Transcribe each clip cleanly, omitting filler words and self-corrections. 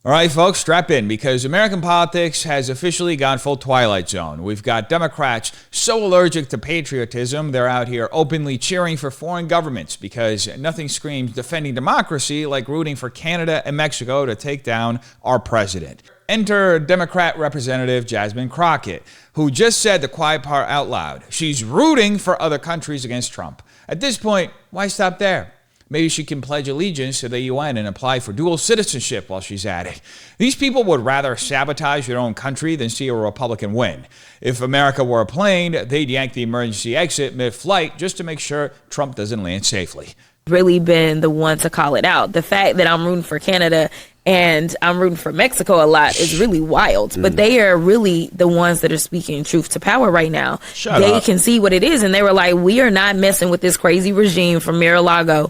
All right, folks, strap in because American politics has officially gone full Twilight Zone. We've got Democrats so allergic to patriotism, they're out here openly cheering for foreign governments because nothing screams defending democracy like rooting for Canada and Mexico to take down our president. Enter Democrat Representative Jasmine Crockett, who just said the quiet part out loud. She's rooting for other countries against Trump. At this point, why stop there? Maybe she can pledge allegiance to the UN and apply for dual citizenship while she's at it. These people would rather sabotage their own country than see a Republican win. If America were a plane, they'd yank the emergency exit mid-flight just to make sure Trump doesn't land safely. Really been the one to call it out. The fact that I'm rooting for Canada and I'm rooting for Mexico a lot is really wild. But they are really the ones that are speaking truth to power right now. They can see what it is. And they were like, we are not messing with this crazy regime from Mar-a-Lago,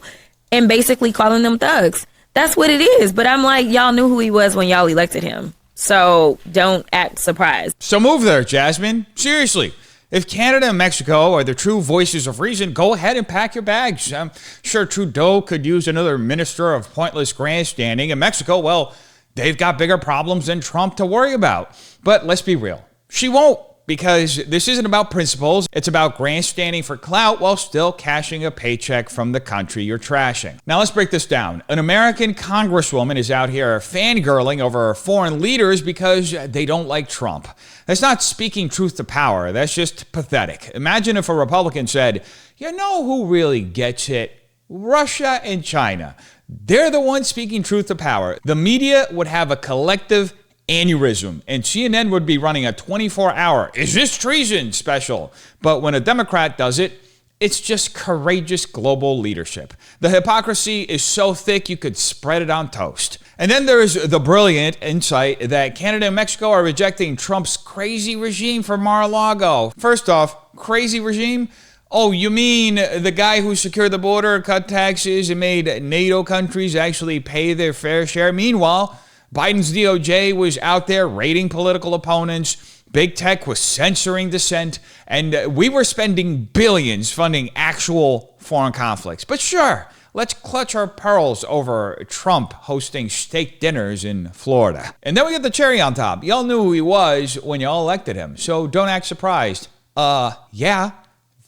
and basically calling them thugs. That's what it is. But I'm like, y'all knew who he was when y'all elected him. So don't act surprised. So move there, Jasmine. Seriously. If Canada and Mexico are the true voices of reason, go ahead and pack your bags. I'm sure Trudeau could use another minister of pointless grandstanding. And Mexico, well, they've got bigger problems than Trump to worry about. But let's be real. She won't. Because this isn't about principles, it's about grandstanding for clout while still cashing a paycheck from the country you're trashing. Now let's break this down. An American congresswoman is out here fangirling over foreign leaders because they don't like Trump. That's not speaking truth to power, that's just pathetic. Imagine if a Republican said, you know who really gets it? Russia and China. They're the ones speaking truth to power. The media would have a collective aneurysm, and CNN would be running a 24-hour "Is this treason?" special. But when a Democrat does it, it's just courageous global leadership. The hypocrisy is so thick you could spread it on toast. And then there's the brilliant insight that Canada and Mexico are rejecting Trump's crazy regime for Mar-a-Lago. First off, crazy regime? Oh, you mean the guy who secured the border, cut taxes, and made NATO countries actually pay their fair share? Meanwhile, Biden's DOJ was out there raiding political opponents, big tech was censoring dissent, and we were spending billions funding actual foreign conflicts. But sure, let's clutch our pearls over Trump hosting steak dinners in Florida. And then we get the cherry on top. Y'all knew who he was when y'all elected him, so don't act surprised. Yeah,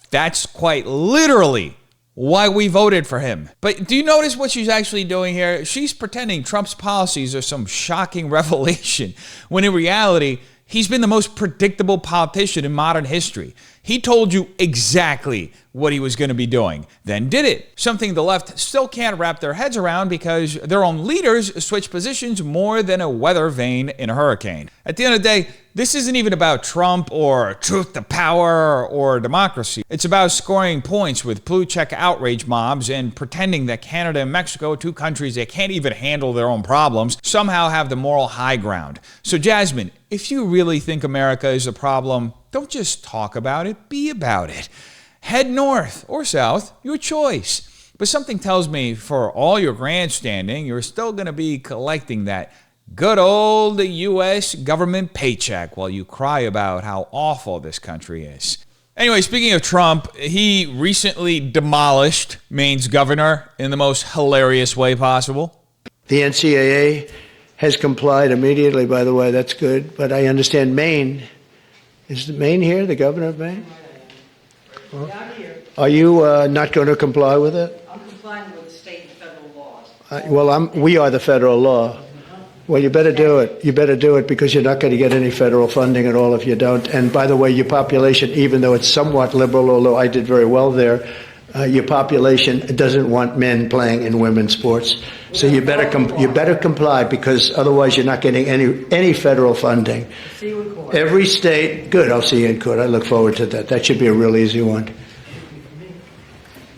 that's quite literally why we voted for him. But do you notice what she's actually doing here? She's pretending Trump's policies are some shocking revelation, when in reality, he's been the most predictable politician in modern history. He told you exactly what he was going to be doing, then did it. Something the left still can't wrap their heads around because their own leaders switch positions more than a weather vane in a hurricane. At the end of the day, this isn't even about Trump or truth to power or democracy. It's about scoring points with blue check outrage mobs and pretending that Canada and Mexico, two countries that can't even handle their own problems, somehow have the moral high ground. So Jasmine, if you really think America is a problem, don't just talk about it, be about it. Head north or south, your choice. But something tells me for all your grandstanding, you're still going to be collecting that good old U.S. government paycheck while you cry about how awful this country is. Anyway, speaking of Trump, he recently demolished Maine's governor in the most hilarious way possible. The NCAA has complied immediately, by the way, that's good. But I understand Maine. Is Maine here, the governor of Maine? Well, are you not going to comply with it? I'm complying with the state and federal laws. We are the federal law. Well, you better do it. You better do it because you're not going to get any federal funding at all if you don't. And by the way, your population, even though it's somewhat liberal, although I did very well there, your population doesn't want men playing in women's sports. So you better comply because otherwise you're not getting any federal funding. See you in court. Every state, good, I'll see you in court. I look forward to that. That should be a real easy one.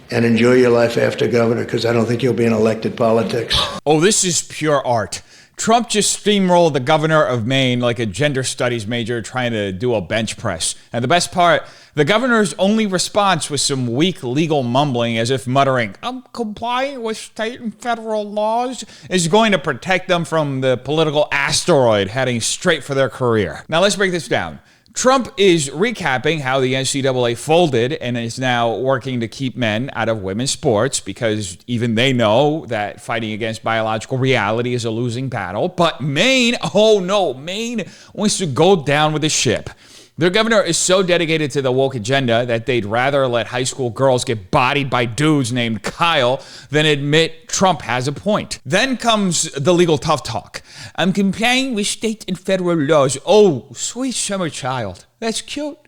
And enjoy your life after governor because I don't think you'll be in elected politics. Oh, this is pure art. Trump just steamrolled the governor of Maine like a gender studies major trying to do a bench press. And the best part, the governor's only response was some weak legal mumbling as if muttering, "I'm complying with state and federal laws," is going to protect them from the political asteroid heading straight for their career. Now let's break this down. Trump is recapping how the NCAA folded and is now working to keep men out of women's sports because even they know that fighting against biological reality is a losing battle. But Maine, oh no, Maine wants to go down with the ship. Their governor is so dedicated to the woke agenda that they'd rather let high school girls get bodied by dudes named Kyle than admit Trump has a point. Then comes the legal tough talk. I'm complying with state and federal laws. Oh, sweet summer child. That's cute.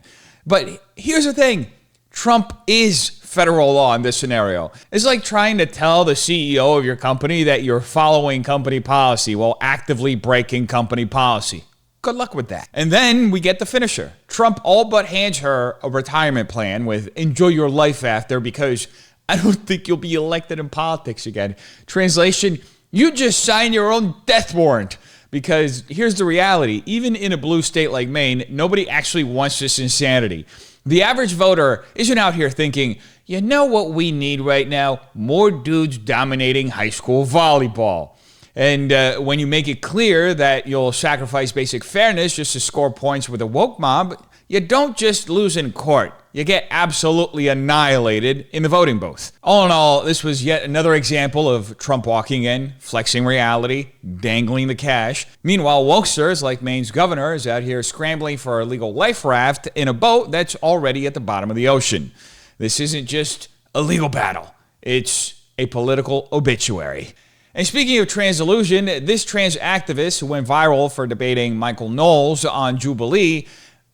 But here's the thing. Trump is federal law in this scenario. It's like trying to tell the CEO of your company that you're following company policy while actively breaking company policy. Good luck with that. And then we get the finisher. Trump all but hands her a retirement plan with enjoy your life after because I don't think you'll be elected in politics again. Translation, you just sign your own death warrant. Because here's the reality. Even in a blue state like Maine, nobody actually wants this insanity. The average voter isn't out here thinking, you know what we need right now? More dudes dominating high school volleyball. And when you make it clear that you'll sacrifice basic fairness just to score points with a woke mob, you don't just lose in court. You get absolutely annihilated in the voting booth. All in all, this was yet another example of Trump walking in, flexing reality, dangling the cash. Meanwhile, wokesters like Maine's governor is out here scrambling for a legal life raft in a boat that's already at the bottom of the ocean. This isn't just a legal battle. It's a political obituary. And speaking of trans illusion, this trans activist who went viral for debating Michael Knowles on Jubilee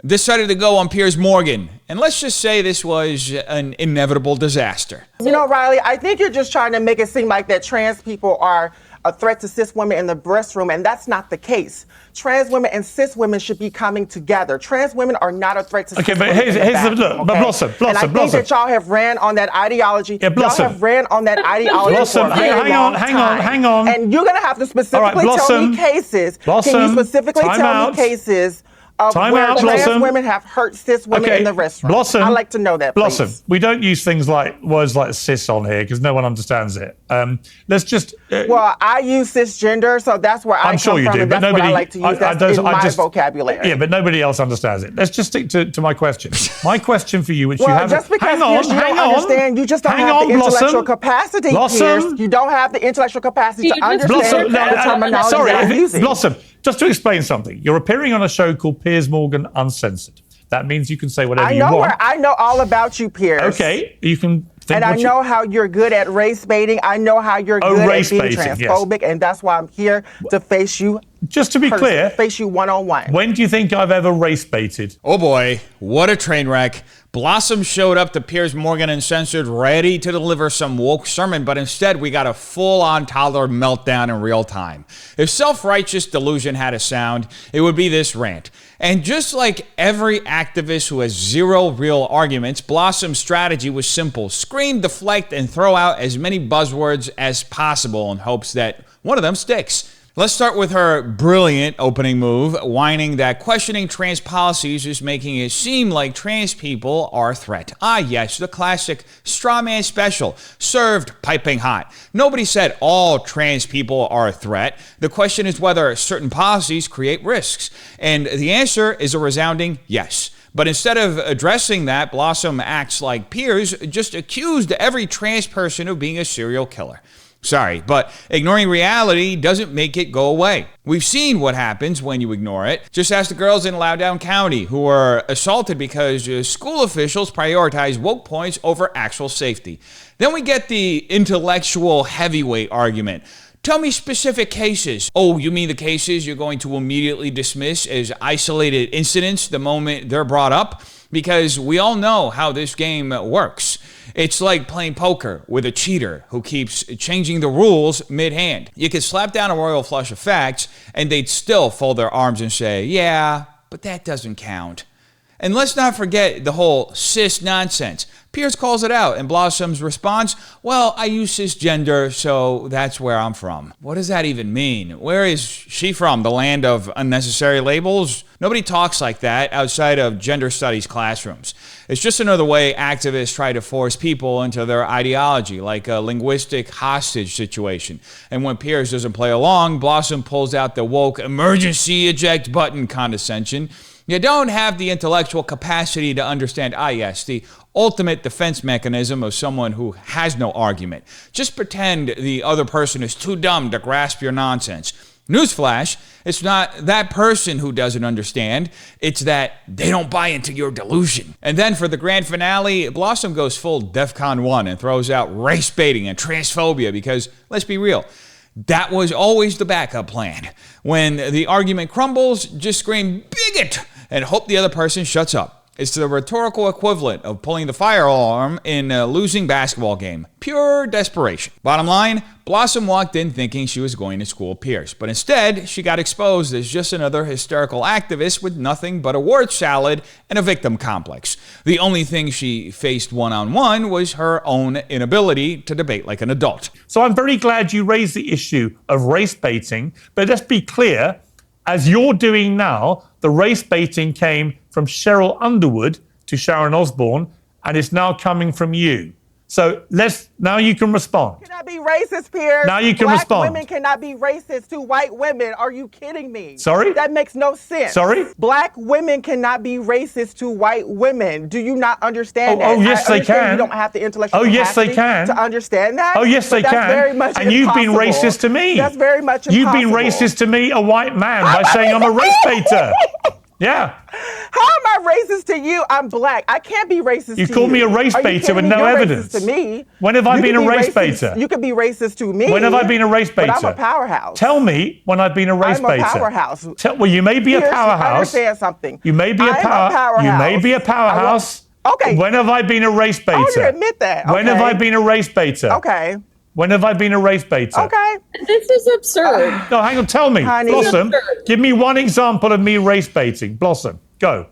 decided to go on Piers Morgan. And let's just say this was an inevitable disaster. You know, Riley, I think you're just trying to make it seem like that trans people are a threat to cis women in the restroom, and that's not the case. Trans women and cis women should be coming together. Trans women are not a threat to cis women. Okay, but here's the look. But Blossom. And I think that y'all have ran on that ideology. Yeah, Blossom. Y'all have ran on that ideology Blossom, for a very long time. hang on. And you're going to have to specifically tell me cases. Blossom, Can you specifically tell me cases of where trans women have hurt cis women in the restroom? Blossom, I'd like to know that, please. Blossom, we don't use words like cis on here because no one understands it. Let's just... well, I use cisgender, so that's where I come from, and that's what I like to use. That's in my vocabulary. Yeah, but nobody else understands it. Let's just stick to my question. My question for you, which well, you have... just because you don't understand, you just don't have the intellectual capacity, Piers. You don't have the intellectual capacity to understand the terminology that I'm using. Blossom, just to explain something. You're appearing on a show called Piers Morgan Uncensored. That means you can say whatever you want. I know all about you, Piers. Okay, you can think and I know how you're good at race baiting. I know how you're good at being transphobic, and that's why I'm here to face you. Just to be clear, face you one-on-one. When do you think I've ever race baited? Oh boy, what a train wreck. Blossom showed up to Piers Morgan Uncensored ready to deliver some woke sermon, but instead we got a full-on toddler meltdown in real time. If self-righteous delusion had a sound, it would be this rant. And just like every activist who has zero real arguments, Blossom's strategy was simple. Scream, deflect, and throw out as many buzzwords as possible in hopes that one of them sticks. Let's start with her brilliant opening move, whining that questioning trans policies is making it seem like trans people are a threat. Ah, yes, the classic straw man special, served piping hot. Nobody said all trans people are a threat. The question is whether certain policies create risks. And the answer is a resounding yes. But instead of addressing that, Blossom acts like Piers just accused every trans person of being a serial killer. Sorry, but ignoring reality doesn't make it go away. We've seen what happens when you ignore it. Just ask the girls in Loudoun County who were assaulted because school officials prioritize woke points over actual safety. Then we get the intellectual heavyweight argument. Tell me specific cases. Oh, you mean the cases you're going to immediately dismiss as isolated incidents the moment they're brought up? Because we all know how this game works. It's like playing poker with a cheater who keeps changing the rules mid-hand. You could slap down a royal flush of facts and they'd still fold their arms and say, yeah, but that doesn't count. And let's not forget the whole cis nonsense. Piers calls it out, and Blossom's response, well, I use cisgender, so that's where I'm from. What does that even mean? Where is she from? The land of unnecessary labels? Nobody talks like that outside of gender studies classrooms. It's just another way activists try to force people into their ideology, like a linguistic hostage situation. And when Piers doesn't play along, Blossom pulls out the woke emergency eject button condescension. You don't have the intellectual capacity to understand, yes, the ultimate defense mechanism of someone who has no argument. Just pretend the other person is too dumb to grasp your nonsense. Newsflash, it's not that person who doesn't understand, it's that they don't buy into your delusion. And then for the grand finale, Blossom goes full DEFCON 1 and throws out race baiting and transphobia because, let's be real, that was always the backup plan. When the argument crumbles, just scream bigot and hope the other person shuts up. It's the rhetorical equivalent of pulling the fire alarm in a losing basketball game. Pure desperation. Bottom line, Blossom walked in thinking she was going to school Piers, but instead, she got exposed as just another hysterical activist with nothing but a word salad and a victim complex. The only thing she faced one-on-one was her own inability to debate like an adult. So I'm very glad you raised the issue of race baiting, but let's be clear, as you're doing now, the race baiting came from Cheryl Underwood to Sharon Osbourne, and it's now coming from you. So now you can respond. Cannot be racist, Piers. Now you can Black respond. Women cannot be racist to white women. Are you kidding me? Sorry? That makes no sense. Sorry? Black women cannot be racist to white women. Do you not understand that? Oh, yes, they can. You don't have the intellectual yes, they capacity can. to understand that. Oh, yes, they But can. that's very much and you've been impossible. racist to me. That's very much impossible. You've been racist to me, a white man, by saying I'm a race baiter. Yeah. How am I racist to you? I'm black. I can't be racist to you. You call me a race Are you baiter kidding with me? no You're evidence. Racist to me. When have I You been can a be race racist- baiter? You can be racist to me. When have I been a race baiter? But I'm a powerhouse. Tell me when I've been a race I'm a baiter. powerhouse. Well, you may be a Piers, powerhouse. Understand something. You may be a powerhouse. You may be a powerhouse. Okay. When have I been a race baiter? I want you to admit that. When have okay. I been a race baiter? Okay. When have I been a race baiter? Okay. This is absurd. No, hang on. Tell me, Honey. Blossom. Give me one example of me race baiting. Blossom, go.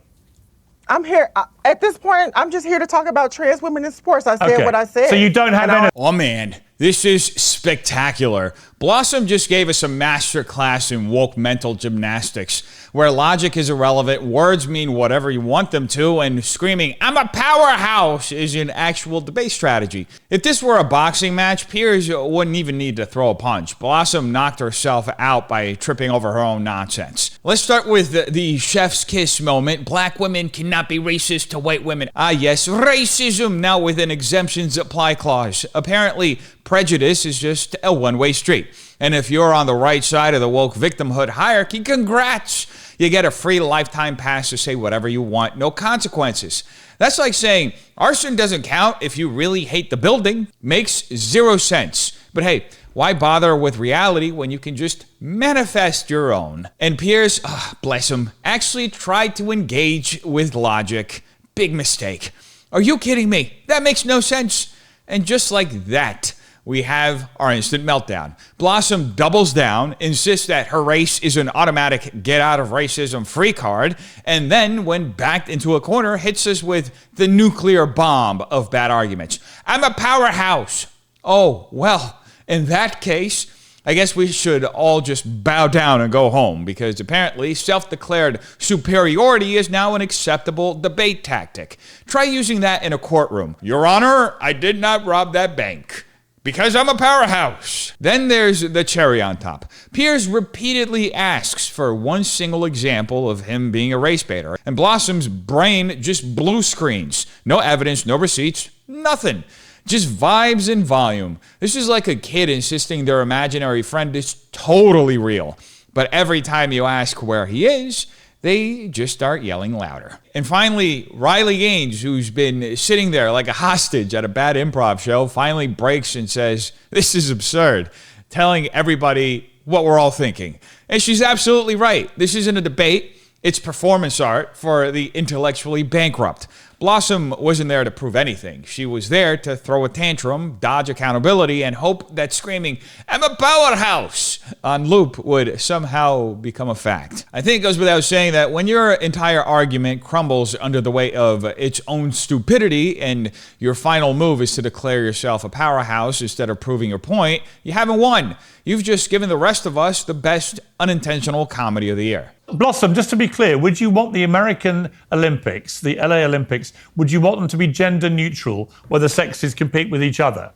I'm here. At this point, I'm just here to talk about trans women in sports. I said what I said. So you don't have any. Oh man, this is spectacular. Blossom just gave us a master class in woke mental gymnastics, where logic is irrelevant, words mean whatever you want them to, and screaming, "I'm a powerhouse," is an actual debate strategy. If this were a boxing match, Piers wouldn't even need to throw a punch. Blossom knocked herself out by tripping over her own nonsense. Let's start with the chef's kiss moment. Black women cannot be racist to white women. Ah yes, racism, now with an exemptions apply clause. Apparently, prejudice is just a one-way street. And if you're on the right side of the woke victimhood hierarchy, congrats! You get a free lifetime pass to say whatever you want, no consequences. That's like saying arson doesn't count if you really hate the building. Makes zero sense. But hey, why bother with reality when you can just manifest your own? And Piers, bless him, actually tried to engage with logic. Big mistake. Are you kidding me? That makes no sense. And just like that, we have our instant meltdown. Blossom doubles down, insists that her race is an automatic get out of racism free card, and then, when backed into a corner, hits us with the nuclear bomb of bad arguments. I'm a powerhouse. Oh, well, in that case, I guess we should all just bow down and go home, because apparently self-declared superiority is now an acceptable debate tactic. Try using that in a courtroom. Your Honor, I did not rob that bank. Because I'm a powerhouse. Then there's the cherry on top. Piers repeatedly asks for one single example of him being a race baiter, and Blossom's brain just blue screens. No evidence, no receipts, nothing. Just vibes and volume. This is like a kid insisting their imaginary friend is totally real. But every time you ask where he is, they just start yelling louder. And finally, Riley Gaines, who's been sitting there like a hostage at a bad improv show, finally breaks and says, "This is absurd," telling everybody what we're all thinking. And she's absolutely right. This isn't a debate. It's performance art for the intellectually bankrupt. Blossom wasn't there to prove anything. She was there to throw a tantrum, dodge accountability, and hope that screaming, "I'm a powerhouse," on loop would somehow become a fact. I think it goes without saying that when your entire argument crumbles under the weight of its own stupidity and your final move is to declare yourself a powerhouse instead of proving your point, you haven't won. You've just given the rest of us the best unintentional comedy of the year. Blossom, just to be clear, would you want the American Olympics, the LA Olympics, would you want them to be gender neutral where the sexes compete with each other?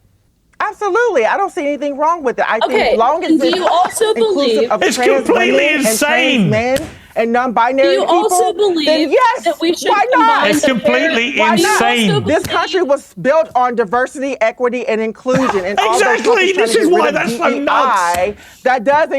Absolutely. I don't see anything wrong with it. I think as long as do you also inclusive believe of it's trans completely women insane? And trans men and non-binary Do you people, also believe then yes, that we should why not? combine It's completely Why not? insane. This country was built on diversity, equity, and inclusion. And Exactly. This is why that's so nuts. That does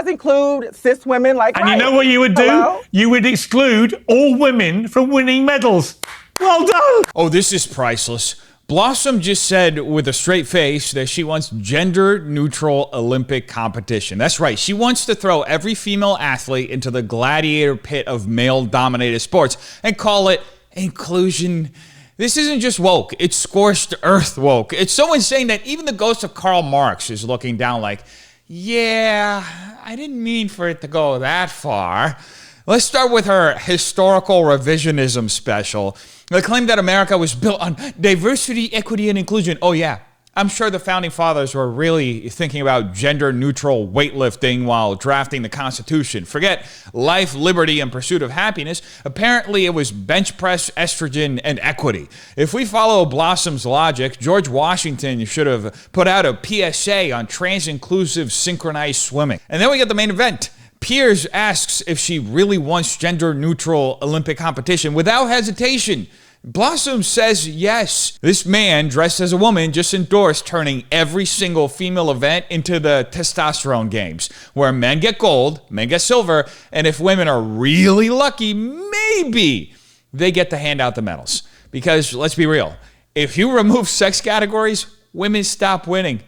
include cis women like. And you know what you would do? Hello? You would exclude all women from winning medals. Well done. Oh, this is priceless. Blossom just said with a straight face that she wants gender-neutral Olympic competition. That's right. She wants to throw every female athlete into the gladiator pit of male-dominated sports and call it inclusion. This isn't just woke. It's scorched earth woke. It's so insane that even the ghost of Karl Marx is looking down like, yeah, I didn't mean for it to go that far. Let's start with her historical revisionism special. The claim that America was built on diversity, equity, and inclusion. Oh, yeah. I'm sure the founding fathers were really thinking about gender-neutral weightlifting while drafting the Constitution. Forget life, liberty, and pursuit of happiness. Apparently, it was bench press, estrogen, and equity. If we follow Blossom's logic, George Washington should have put out a PSA on trans-inclusive synchronized swimming. And then we get the main event. Piers asks if she really wants gender-neutral Olympic competition without hesitation. Blossom says yes. This man, dressed as a woman, just endorsed turning every single female event into the testosterone games, where men get gold, men get silver, and if women are really lucky, maybe they get to hand out the medals. Because, let's be real, if you remove sex categories, women stop winning.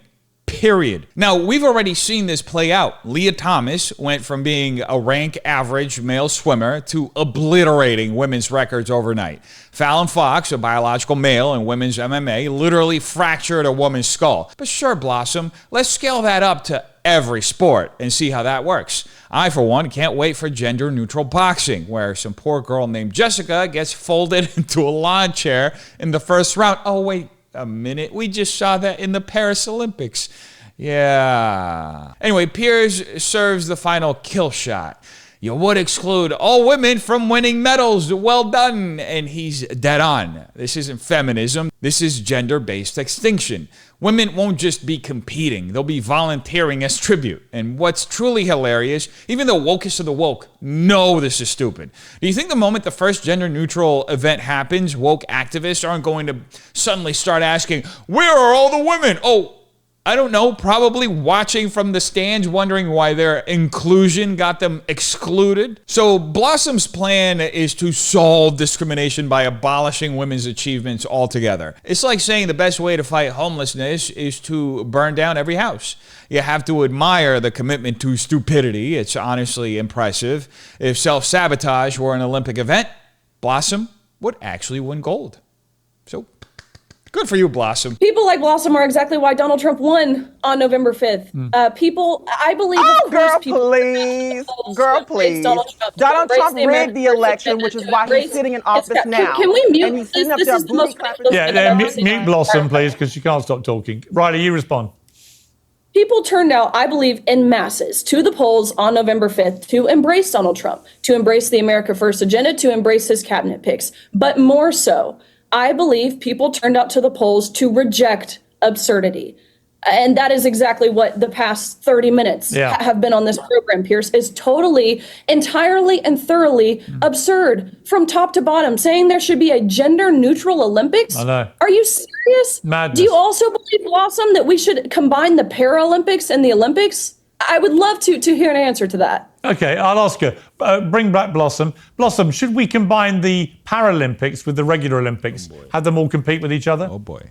Period. Now, we've already seen this play out. Leah Thomas went from being a rank average male swimmer to obliterating women's records overnight. Fallon Fox, a biological male in women's MMA, literally fractured a woman's skull. But sure, Blossom, let's scale that up to every sport and see how that works. I, for one, can't wait for gender-neutral boxing, where some poor girl named Jessica gets folded into a lawn chair in the first round. Oh, wait a minute. We just saw that in the Paris Olympics. Yeah. Anyway, Piers serves the final kill shot. You would exclude all women from winning medals. Well done. And he's dead on. This isn't feminism. This is gender-based extinction. Women won't just be competing. They'll be volunteering as tribute. And what's truly hilarious, even the wokest of the woke know this is stupid. Do you think the moment the first gender-neutral event happens, woke activists aren't going to suddenly start asking, where are all the women? Oh, I don't know, probably watching from the stands, wondering why their inclusion got them excluded. So Blossom's plan is to solve discrimination by abolishing women's achievements altogether. It's like saying the best way to fight homelessness is to burn down every house. You have to admire the commitment to stupidity. It's honestly impressive. If self-sabotage were an Olympic event, Blossom would actually win gold. So good for you, Blossom. People like Blossom are exactly why Donald Trump won on November 5th. People, I believe. Oh, girl, please. Girl, please. Donald Trump rigged the election, which is why he's sitting in office now. Can we mute? And he's sitting up there booty clapping. Yeah, mute Blossom, please, because she can't stop talking. Riley, you respond. People turned out, I believe, in masses to the polls on November 5th to embrace Donald Trump, to embrace the America First agenda, to embrace his cabinet picks. But more so, I believe people turned out to the polls to reject absurdity. And that is exactly what the past 30 minutes have been on this program, Piers, is totally, entirely, and thoroughly absurd from top to bottom, saying there should be a gender-neutral Olympics. I know. Are you serious? Madness. Do you also believe, Blossom, that we should combine the Paralympics and the Olympics? I would love to hear an answer to that. Okay, I'll ask her. Bring back Blossom. Blossom, should we combine the Paralympics with the regular Olympics? Have them all compete with each other? Oh, boy.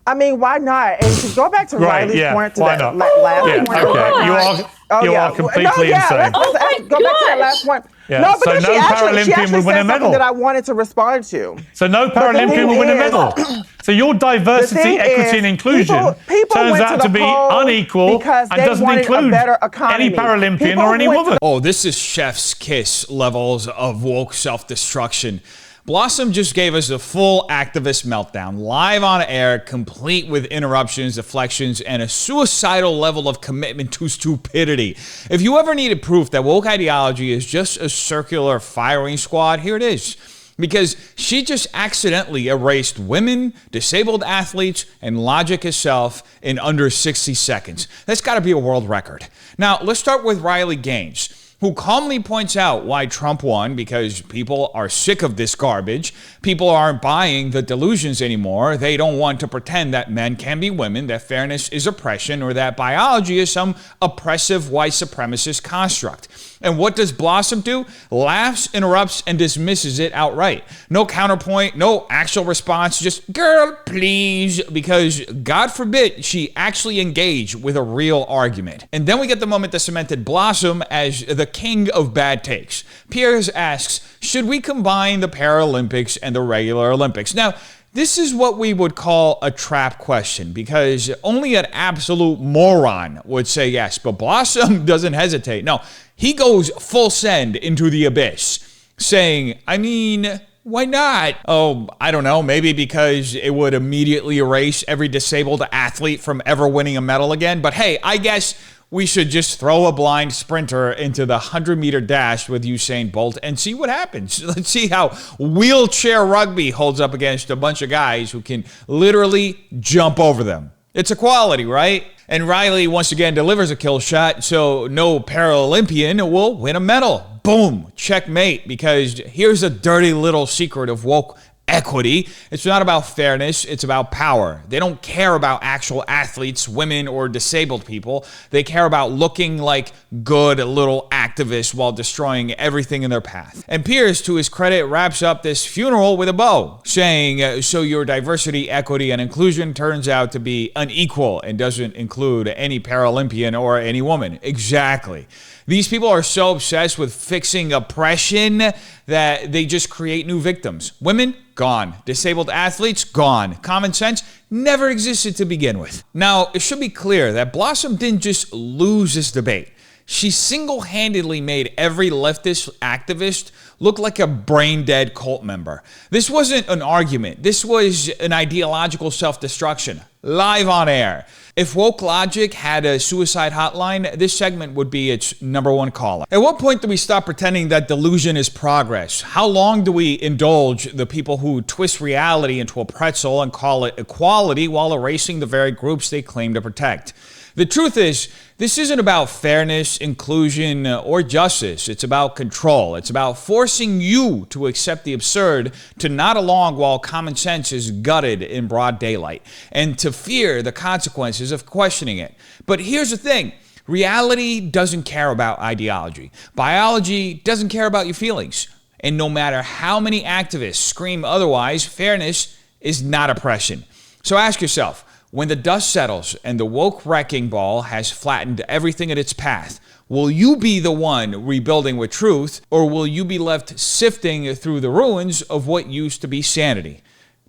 I mean, why not? And to go back to Riley's point to why that not? last point. Okay, you are completely insane. Let's go back to that last point. Yeah. No, So because no she Paralympian actually will win a said medal. something that I wanted to respond to. So no Paralympian will win a medal. So your diversity, equity, and inclusion people turns went out to to the be polls unequal because and they doesn't wanted a include better economy. any Paralympian People or any went to woman. Oh, this is chef's kiss levels of woke self-destruction. Blossom just gave us a full activist meltdown, live on air, complete with interruptions, deflections, and a suicidal level of commitment to stupidity. If you ever needed proof that woke ideology is just a circular firing squad, here it is. because she just accidentally erased women, disabled athletes, and logic itself in under 60 seconds. That's got to be a world record. Now, let's start with Riley Gaines, who calmly points out why Trump won, because people are sick of this garbage. People aren't buying the delusions anymore. They don't want to pretend that men can be women, that fairness is oppression, or that biology is some oppressive white supremacist construct. And what does Blossom do? Laughs, interrupts, and dismisses it outright. No counterpoint, no actual response, just, girl, please, because God forbid she actually engage with a real argument. And then we get the moment that cemented Blossom as the king of bad takes. Piers asks, should we combine the Paralympics and the regular Olympics? Now, this is what we would call a trap question, because only an absolute moron would say yes, but Blossom doesn't hesitate. No, he goes full send into the abyss, saying, I mean, why not? Oh, I don't know, maybe because it would immediately erase every disabled athlete from ever winning a medal again, but hey, I guess we should just throw a blind sprinter into the 100-meter dash with Usain Bolt and see what happens. Let's see how wheelchair rugby holds up against a bunch of guys who can literally jump over them. It's equality, right? And Riley once again delivers a kill shot, so no Paralympian will win a medal. Boom, checkmate, because here's a dirty little secret of woke equity. It's not about fairness, it's about power. They don't care about actual athletes, women, or disabled people. They care about looking like good little activists while destroying everything in their path. And Piers, to his credit, wraps up this funeral with a bow, saying, so your diversity, equity, and inclusion turns out to be unequal and doesn't include any Paralympian or any woman. Exactly. These people are so obsessed with fixing oppression that they just create new victims. Women, gone. Disabled athletes, gone. Common sense never existed to begin with. Now, it should be clear that Blossom didn't just lose this debate. She single-handedly made every leftist activist look like a brain-dead cult member. This wasn't an argument. This was an ideological self-destruction, live on air. If woke logic had a suicide hotline, this segment would be its #1 caller. At what point do we stop pretending that delusion is progress? How long do we indulge the people who twist reality into a pretzel and call it equality while erasing the very groups they claim to protect? The truth is, this isn't about fairness, inclusion, or justice. It's about control. It's about forcing you to accept the absurd, to nod along while common sense is gutted in broad daylight, and to fear the consequences of questioning it. But here's the thing. Reality doesn't care about ideology. Biology doesn't care about your feelings. And no matter how many activists scream otherwise, fairness is not oppression. So ask yourself, when the dust settles and the woke wrecking ball has flattened everything in its path, will you be the one rebuilding with truth, or will you be left sifting through the ruins of what used to be sanity?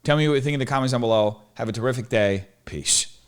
Tell me what you think in the comments down below. Have a terrific day. Peace.